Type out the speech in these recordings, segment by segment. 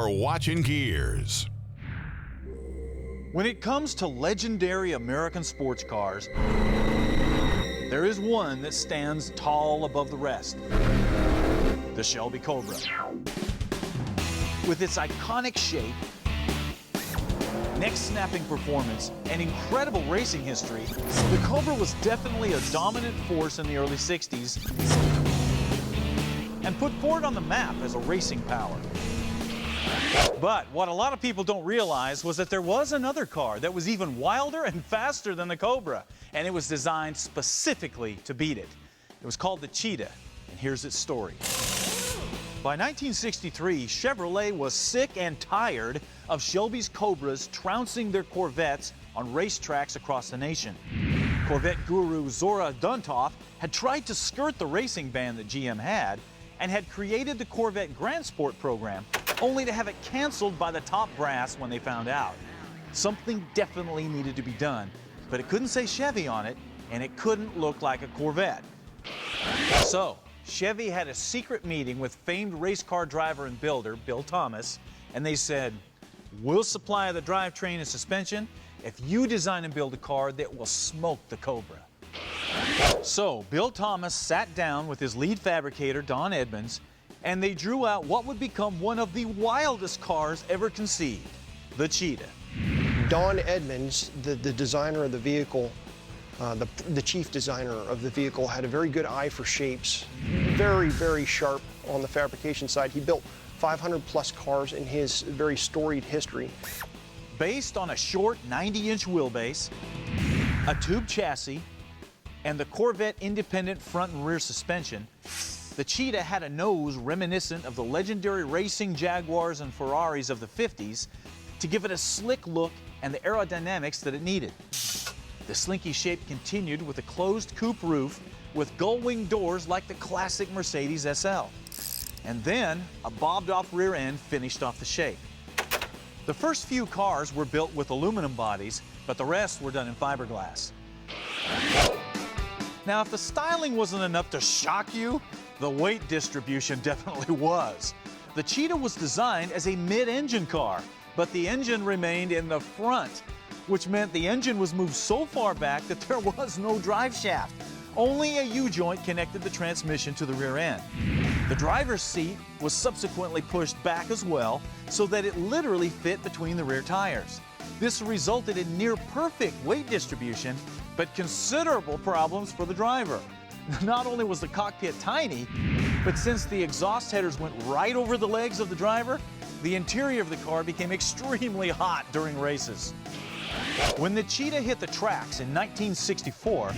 You're watching Gearz. When it comes to legendary American sports cars, there is one that stands tall above the rest: the Shelby Cobra. With its iconic shape, neck-snapping performance, and incredible racing history, the Cobra was definitely a dominant force in the early 60s and put Ford on the map as a racing power. But what a lot of people don't realize was that there was another car that was even wilder and faster than the Cobra, and it was designed specifically to beat it. It was called the Cheetah, and here's its story. By 1963, Chevrolet was sick and tired of Shelby's Cobras trouncing their Corvettes on racetracks across the nation. Corvette guru Zora Duntov had tried to skirt the racing ban that GM had and had created the Corvette Grand Sport program, only to have it canceled by the top brass when they found out. Something definitely needed to be done, but it couldn't say Chevy on it, and it couldn't look like a Corvette. So, Chevy had a secret meeting with famed race car driver and builder Bill Thomas, and they said, "We'll supply the drivetrain and suspension if you design and build a car that will smoke the Cobra." So, Bill Thomas sat down with his lead fabricator, Don Edmonds, and they drew out what would become one of the wildest cars ever conceived, the Cheetah. Don Edmonds, the designer of the vehicle, the chief designer of the vehicle, had a very good eye for shapes, very, very sharp on the fabrication side. He built 500 plus cars in his very storied history. Based on a short 90-inch wheelbase, a tube chassis, and the Corvette independent front and rear suspension, the Cheetah had a nose reminiscent of the legendary racing Jaguars and Ferraris of the 50s to give it a slick look and the aerodynamics that it needed. The slinky shape continued with a closed coupe roof with gull-wing doors like the classic Mercedes SL. And then a bobbed-off rear end finished off the shape. The first few cars were built with aluminum bodies, but the rest were done in fiberglass. Now, if the styling wasn't enough to shock you, the weight distribution definitely was. The Cheetah was designed as a mid-engine car, but the engine remained in the front, which meant the engine was moved so far back that there was no drive shaft. Only a U-joint connected the transmission to the rear end. The driver's seat was subsequently pushed back as well, so that it literally fit between the rear tires. This resulted in near-perfect weight distribution, but considerable problems for the driver. Not only was the cockpit tiny, but since the exhaust headers went right over the legs of the driver, the interior of the car became extremely hot during races. When the Cheetah hit the tracks in 1964,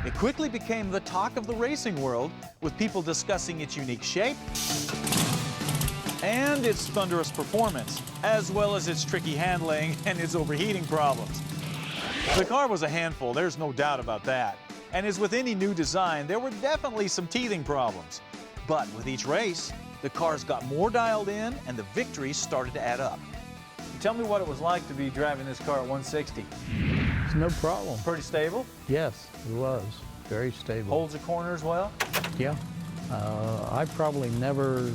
it quickly became the talk of the racing world, with people discussing its unique shape and its thunderous performance, as well as its tricky handling and its overheating problems. The car was a handful, there's no doubt about that. And as with any new design, there were definitely some teething problems. But with each race, the cars got more dialed in and the victories started to add up. Tell me what it was like to be driving this car at 160. It's no problem. Pretty stable? Yes, it was. Very stable. Holds the corners well? Yeah. I probably never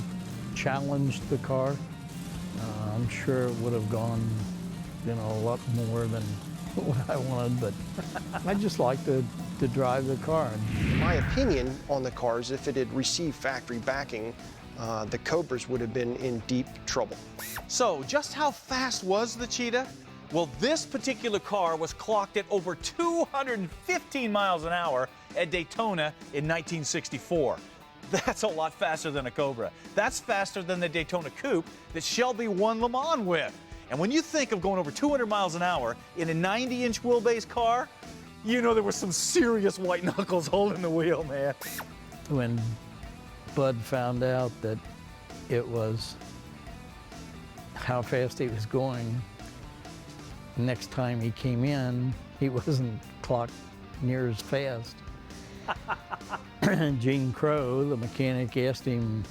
challenged the car. I'm sure it would have gone, a lot more than what I wanted, but I just like to drive the car. My opinion on the cars, if it had received factory backing, the Cobras would have been in deep trouble. So, just how fast was the Cheetah? Well, this particular car was clocked at over 215 miles an hour at Daytona in 1964. That's a lot faster than a Cobra. That's faster than the Daytona Coupe that Shelby won Le Mans with. And when you think of going over 200 miles an hour in a 90-inch wheelbase car, you know there was some serious white knuckles holding the wheel, man. When Budd found out that it was how fast he was going, next time he came in, he wasn't clocked near as fast. Gene Crow, the mechanic, asked him,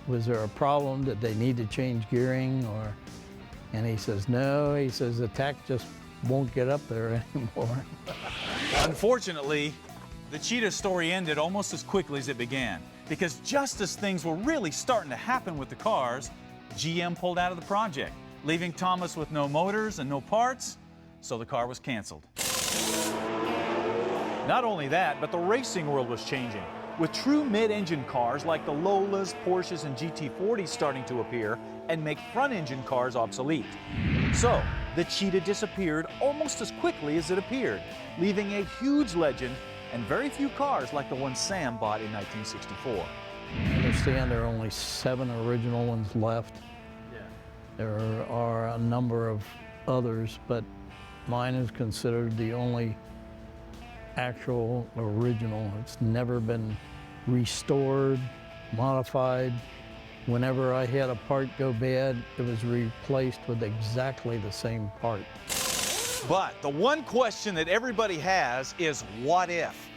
was there a problem? Did they need to change gearing? And he says, no. He says, the tack just won't get up there anymore. Unfortunately, the Cheetah story ended almost as quickly as it began, because just as things were really starting to happen with the cars, GM pulled out of the project, leaving Thomas with no motors and no parts, so the car was canceled. Not only that, but the racing world was changing, with true mid-engine cars like the Lolas, Porsches, and GT40s starting to appear and make front-engine cars obsolete. So, the Cheetah disappeared almost as quickly as it appeared, leaving a huge legend and very few cars like the one Sam bought in 1964. I understand there are only 7 original ones left. Yeah. There are a number of others, but mine is considered the only actual original. It's never been restored, modified. Whenever I had a part go bad, it was replaced with exactly the same part. But the one question that everybody has is what if?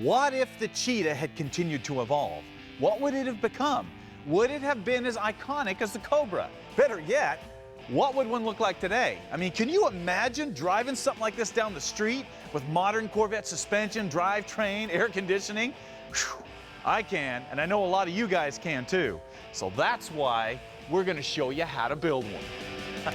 What if the Cheetah had continued to evolve? What would it have become? Would it have been as iconic as the Cobra? Better yet, what would one look like today? I mean, can you imagine driving something like this down the street with modern Corvette suspension, drivetrain, air conditioning? Whew, I can, and I know a lot of you guys can too. So that's why we're gonna show you how to build one.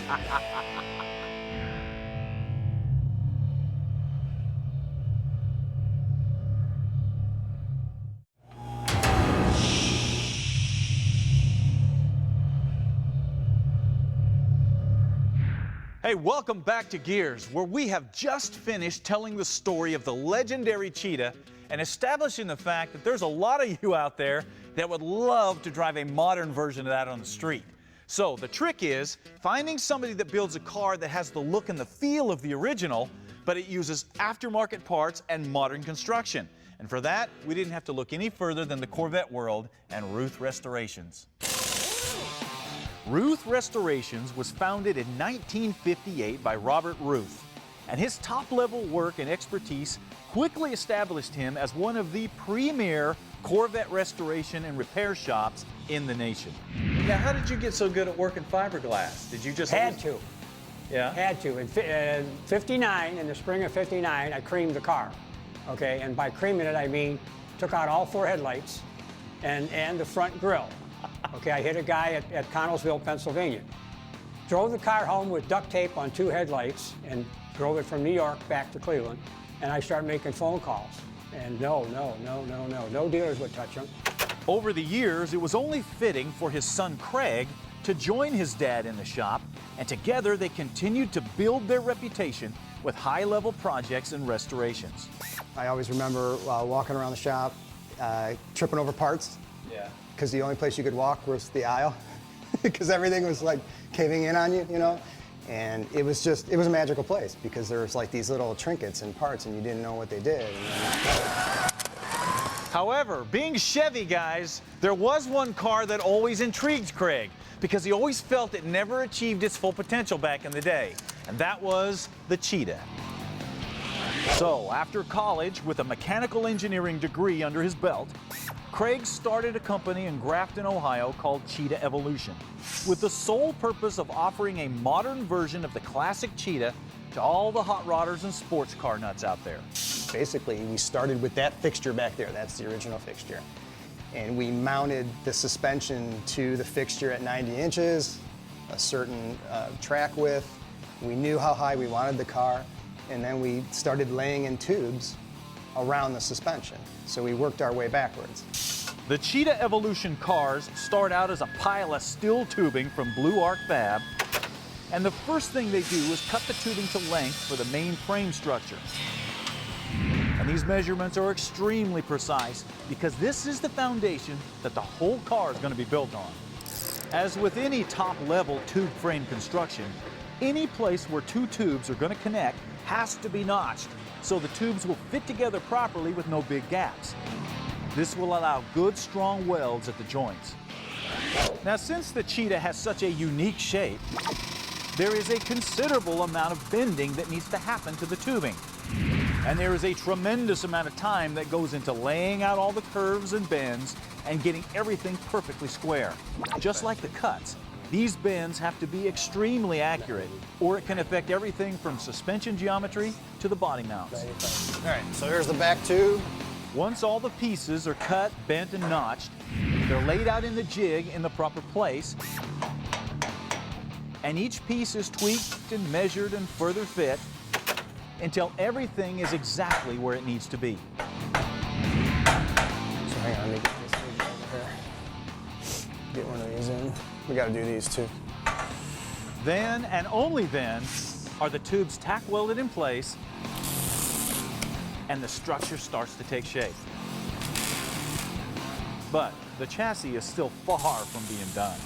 Hey, welcome back to Gearz, where we have just finished telling the story of the legendary Cheetah and establishing the fact that there's a lot of you out there that would love to drive a modern version of that on the street. So the trick is finding somebody that builds a car that has the look and the feel of the original, but it uses aftermarket parts and modern construction. And for that, we didn't have to look any further than the Corvette world and Ruths Restorations. Ruths Restorations was founded in 1958 by Robert Ruth, and his top-level work and expertise quickly established him as one of the premier Corvette restoration and repair shops in the nation. Now, how did you get so good at working fiberglass? Did you just Had to. Yeah. Had to. In 59, in the spring of 59, I creamed the car. Okay, and by creaming it, I mean took out all 4 headlights and the front grille. Okay, I hit a guy at Connellsville, Pennsylvania. Drove the car home with duct tape on 2 headlights and drove it from New York back to Cleveland. And I started making phone calls. And no dealers would touch them. Over the years, it was only fitting for his son Craig to join his dad in the shop, and together they continued to build their reputation with high-level projects and restorations. I always remember walking around the shop, tripping over parts. Yeah. Because the only place you could walk was the aisle, because everything was like caving in on you, you know? And it was a magical place because there was like these little trinkets and parts and you didn't know what they did. However, being Chevy guys, there was one car that always intrigued Craig because he always felt it never achieved its full potential back in the day, and that was the Cheetah. So, after college, with a mechanical engineering degree under his belt, Craig started a company in Grafton, Ohio called Cheetah Evolution, with the sole purpose of offering a modern version of the classic Cheetah to all the hot rodders and sports car nuts out there. Basically, we started with that fixture back there. That's the original fixture. And we mounted the suspension to the fixture at 90 inches, a certain track width. We knew how high we wanted the car, and then we started laying in tubes around the suspension. So we worked our way backwards. The Cheetah Evolution cars start out as a pile of steel tubing from Blue Arc Fab, and the first thing they do is cut the tubing to length for the main frame structure. And these measurements are extremely precise because this is the foundation that the whole car is going to be built on. As with any top-level tube frame construction, any place where 2 tubes are going to connect has to be notched, so the tubes will fit together properly with no big gaps. This will allow good, strong welds at the joints. Now, since the Cheetah has such a unique shape, there is a considerable amount of bending that needs to happen to the tubing. And there is a tremendous amount of time that goes into laying out all the curves and bends and getting everything perfectly square. Just like the cuts, these bends have to be extremely accurate, or it can affect everything from suspension geometry to the body mounts. All right, so here's the back tube. Once all the pieces are cut, bent, and notched, they're laid out in the jig in the proper place, and each piece is tweaked and measured and further fit until everything is exactly where it needs to be. So hang on, let me get this over here. Get one of these in. We got to do these too. Then, and only then, are the tubes tack welded in place and the structure starts to take shape. But the chassis is still far from being done.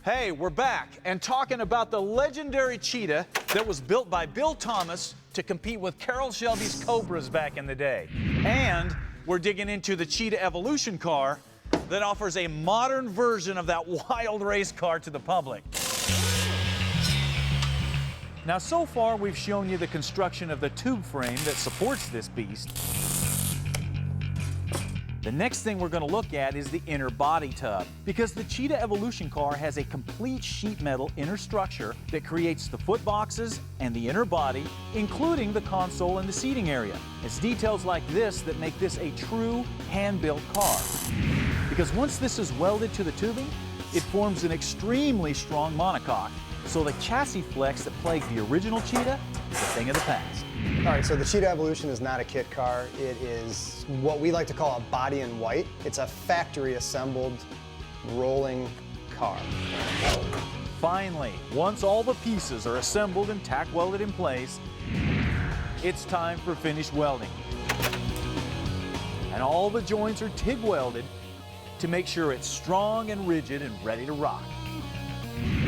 Hey, we're back and talking about the legendary Cheetah that was built by Bill Thomas to compete with Carroll Shelby's Cobras back in the day. And we're digging into the Cheetah Evolution car that offers a modern version of that wild race car to the public. Now, so far, we've shown you the construction of the tube frame that supports this beast. The next thing we're going to look at is the inner body tub, because the Cheetah Evolution car has a complete sheet metal inner structure that creates the foot boxes and the inner body, including the console and the seating area. It's details like this that make this a true hand-built car. Because once this is welded to the tubing, it forms an extremely strong monocoque. So the chassis flex that plagued the original Cheetah is a thing of the past. All right, so the Cheetah Evolution is not a kit car. It is what we like to call a body in white. It's a factory assembled rolling car. Finally, once all the pieces are assembled and tack welded in place, it's time for finished welding. And all the joints are TIG welded to make sure it's strong and rigid and ready to rock.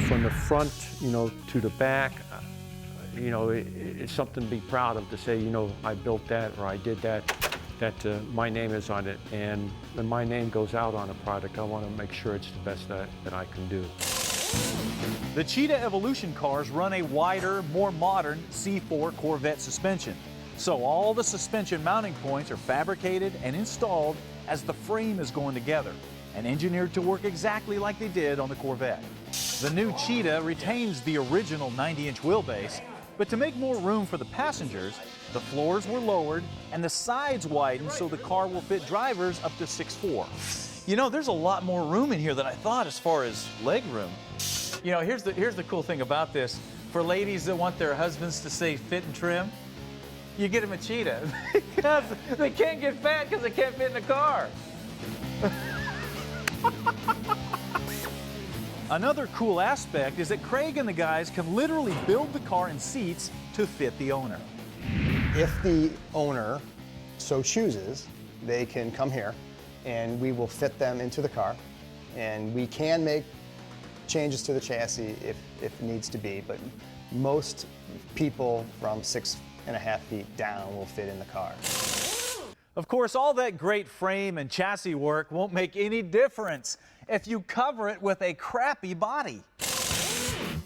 From the front, to the back, it's something to be proud of, to say, I built that or I did that, my name is on it. And when my name goes out on a product, I want to make sure it's the best that I can do. The Cheetah Evolution cars run a wider, more modern C4 Corvette suspension. So all the suspension mounting points are fabricated and installed as the frame is going together and engineered to work exactly like they did on the Corvette. The new Cheetah retains the original 90-inch wheelbase, but to make more room for the passengers, the floors were lowered and the sides widened so the car will fit drivers up to 6'4". There's a lot more room in here than I thought as far as leg room. Here's the cool thing about this. For ladies that want their husbands to stay fit and trim, you get them a Cheetah. Because they can't get fat because they can't fit in the car. Another cool aspect is that Craig and the guys can literally build the car and seats to fit the owner. If the owner so chooses, they can come here and we will fit them into the car. And we can make changes to the chassis if it needs to be, but most people from 6.5 feet down will fit in the car. Of course, all that great frame and chassis work won't make any difference if you cover it with a crappy body.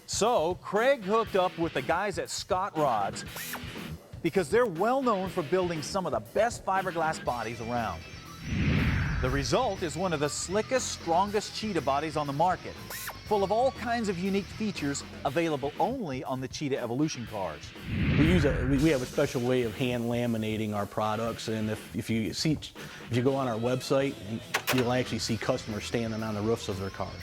So Craig hooked up with the guys at Scott Rods because they're well known for building some of the best fiberglass bodies around. The result is one of the slickest, strongest Cheetah bodies on the market, full of all kinds of unique features available only on the Cheetah Evolution cars. We have a special way of hand laminating our products, and if you go on our website, you'll actually see customers standing on the roofs of their cars.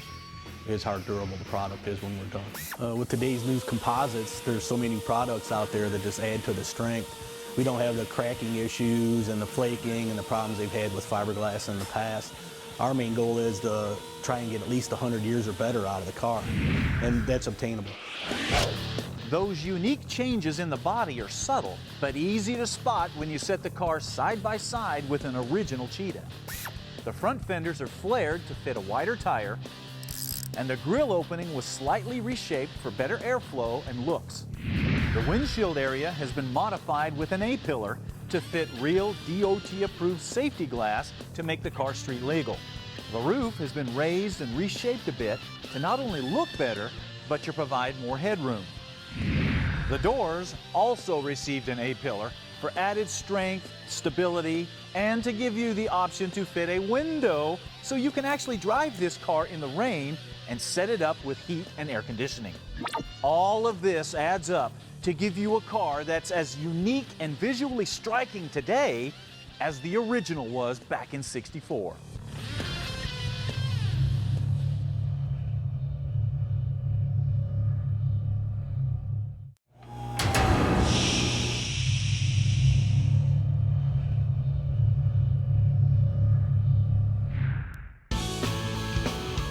It's how durable the product is when we're done. With today's new composites, there's so many products out there that just add to the strength. We don't have the cracking issues and the flaking and the problems they've had with fiberglass in the past. Our main goal is to try and get at least 100 years or better out of the car, and that's obtainable. Those unique changes in the body are subtle, but easy to spot when you set the car side by side with an original Cheetah. The front fenders are flared to fit a wider tire, and the grille opening was slightly reshaped for better airflow and looks. The windshield area has been modified with an A-pillar to fit real DOT-approved safety glass to make the car street legal. The roof has been raised and reshaped a bit to not only look better, but to provide more headroom. The doors also received an A-pillar for added strength, stability, and to give you the option to fit a window so you can actually drive this car in the rain and set it up with heat and air conditioning. All of this adds up to give you a car that's as unique and visually striking today as the original was back in '64.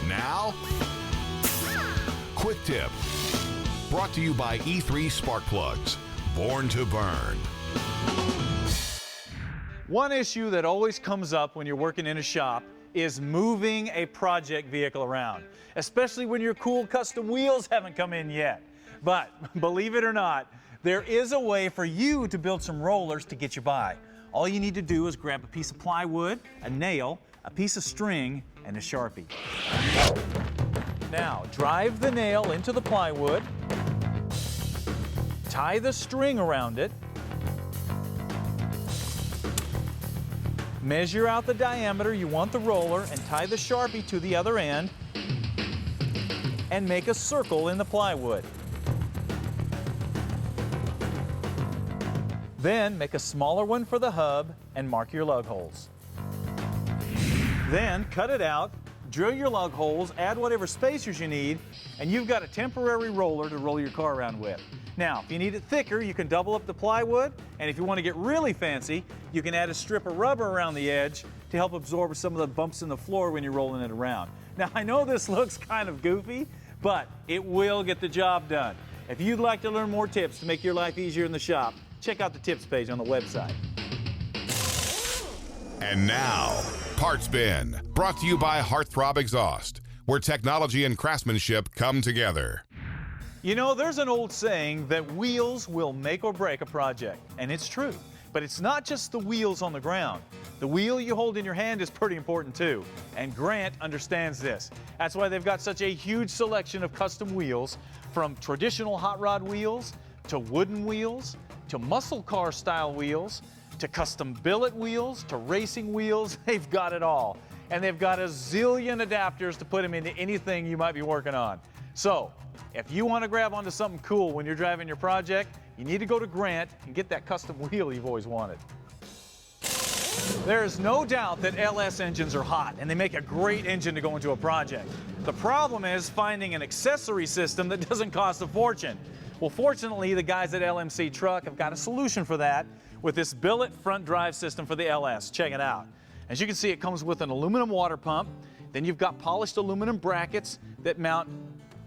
Now, Quick Tip, brought to you by E3 Spark Plugs, born to burn. One issue that always comes up when you're working in a shop is moving a project vehicle around, especially when your cool custom wheels haven't come in yet. But believe it or not, there is a way for you to build some rollers to get you by. All you need to do is grab a piece of plywood, a nail, a piece of string, and a Sharpie. Now, drive the nail into the plywood, tie the string around it, measure out the diameter you want the roller, and tie the Sharpie to the other end, and make a circle in the plywood. Then make a smaller one for the hub and mark your lug holes. Then cut it out, drill your lug holes, add whatever spacers you need, and you've got a temporary roller to roll your car around with. Now, if you need it thicker, you can double up the plywood, and if you want to get really fancy, you can add a strip of rubber around the edge to help absorb some of the bumps in the floor when you're rolling it around. Now, I know this looks kind of goofy, but it will get the job done. If you'd like to learn more tips to make your life easier in the shop, check out the tips page on the website. And now, Parts Bin, brought to you by Heartthrob Exhaust, where technology and craftsmanship come together. You know, there's an old saying that wheels will make or break a project, and it's true. But it's not just the wheels on the ground. The wheel you hold in your hand is pretty important too, and Grant understands this. That's why they've got such a huge selection of custom wheels, from traditional hot rod wheels, to wooden wheels, to muscle car style wheels, to custom billet wheels, to racing wheels. They've got it all. And they've got a zillion adapters to put them into anything you might be working on. So, if you want to grab onto something cool when you're driving your project, you need to go to Grant and get that custom wheel you've always wanted. There is no doubt that LS engines are hot, and they make a great engine to go into a project. The problem is finding an accessory system that doesn't cost a fortune. Well, fortunately, the guys at LMC Truck have got a solution for that with this billet front drive system for the LS. Check it out. As you can see, it comes with an aluminum water pump. Then you've got polished aluminum brackets that mount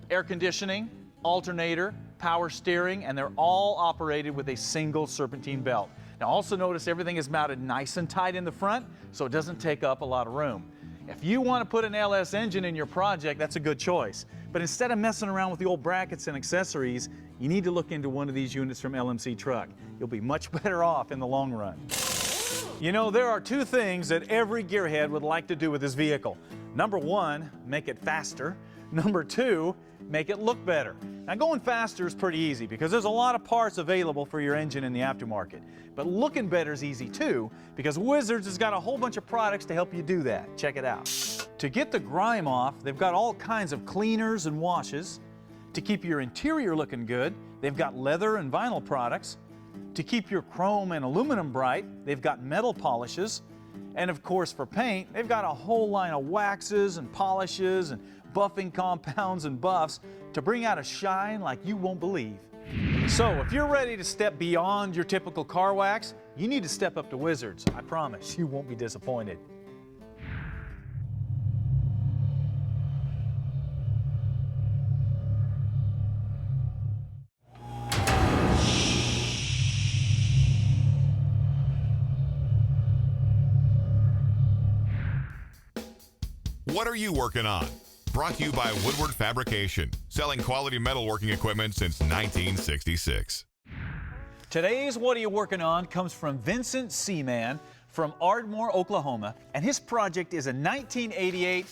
air conditioning, alternator, power steering, and they're all operated with a single serpentine belt. Now also notice everything is mounted nice and tight in the front, so it doesn't take up a lot of room. If you want to put an LS engine in your project, that's a good choice. But instead of messing around with the old brackets and accessories, you need to look into one of these units from LMC Truck. You'll be much better off in the long run. You know, there are two things that every gearhead would like to do with his vehicle. Number one, make it faster. Number two, make it look better. Now, going faster is pretty easy because there's a lot of parts available for your engine in the aftermarket. But looking better is easy too because Wizards has got a whole bunch of products to help you do that. Check it out. To get the grime off, they've got all kinds of cleaners and washes. To keep your interior looking good, they've got leather and vinyl products. To keep your chrome and aluminum bright, they've got metal polishes. And of course, for paint, they've got a whole line of waxes and polishes and buffing compounds and buffs to bring out a shine like you won't believe. So if you're ready to step beyond your typical car wax, you need to step up to Wizards. I promise you won't be disappointed. What are you working on? Brought to you by Woodward Fabrication, selling quality metalworking equipment since 1966. Today's What Are You Working On comes from Vincent Seaman from Ardmore, Oklahoma, and his project is a 1988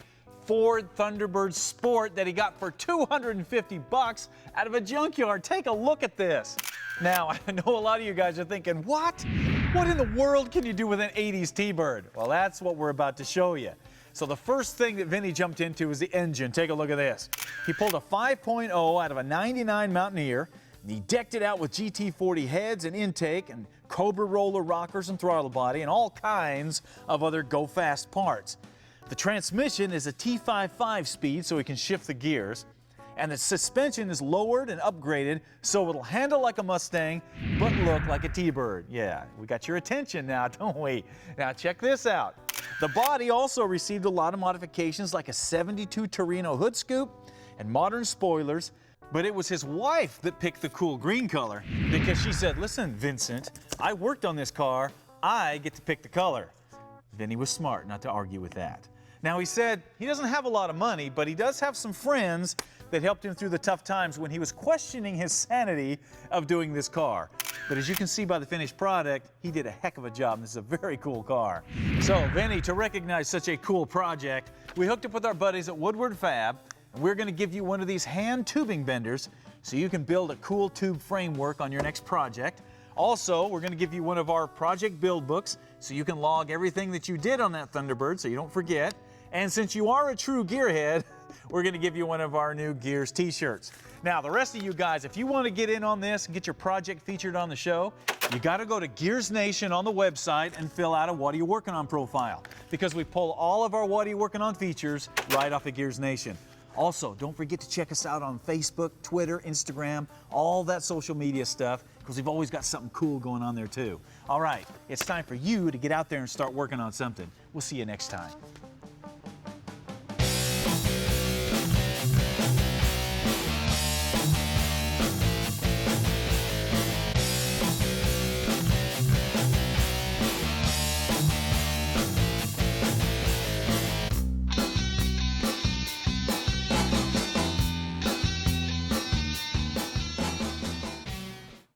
Ford Thunderbird Sport that he got for $250 out of a junkyard. Take a look at this. Now, I know a lot of you guys are thinking, what? What in the world can you do with an 80s T-Bird? Well, that's what we're about to show you. So the first thing that Vinny jumped into was the engine. Take a look at this. He pulled a 5.0 out of a 99 Mountaineer, and he decked it out with GT40 heads and intake and Cobra roller rockers and throttle body and all kinds of other go-fast parts. The transmission is a T55 speed, so he can shift the gears. And the suspension is lowered and upgraded so it'll handle like a Mustang but look like a T-Bird. Yeah, we got your attention now, don't we? Now check this out. The body also received a lot of modifications like a 72 Torino hood scoop and modern spoilers, but it was his wife that picked the cool green color because she said, listen, Vincent, I worked on this car, I get to pick the color. Vinny was smart not to argue with that. Now he said he doesn't have a lot of money, but he does have some friends that helped him through the tough times when he was questioning his sanity of doing this car. But as you can see by the finished product, he did a heck of a job, and this is a very cool car. So, Vinny, to recognize such a cool project, we hooked up with our buddies at Woodward Fab, and we're gonna give you one of these hand tubing benders so you can build a cool tube framework on your next project. Also, we're gonna give you one of our project build books so you can log everything that you did on that Thunderbird so you don't forget. And since you are a true gearhead, we're gonna give you one of our new Gearz t-shirts. Now, the rest of you guys, if you wanna get in on this and get your project featured on the show, you gotta go to Gearz Nation on the website and fill out a What Are You Working On profile, because we pull all of our What Are You Working On features right off of Gearz Nation. Also, don't forget to check us out on Facebook, Twitter, Instagram, all that social media stuff, because we've always got something cool going on there too. All right, it's time for you to get out there and start working on something. We'll see you next time.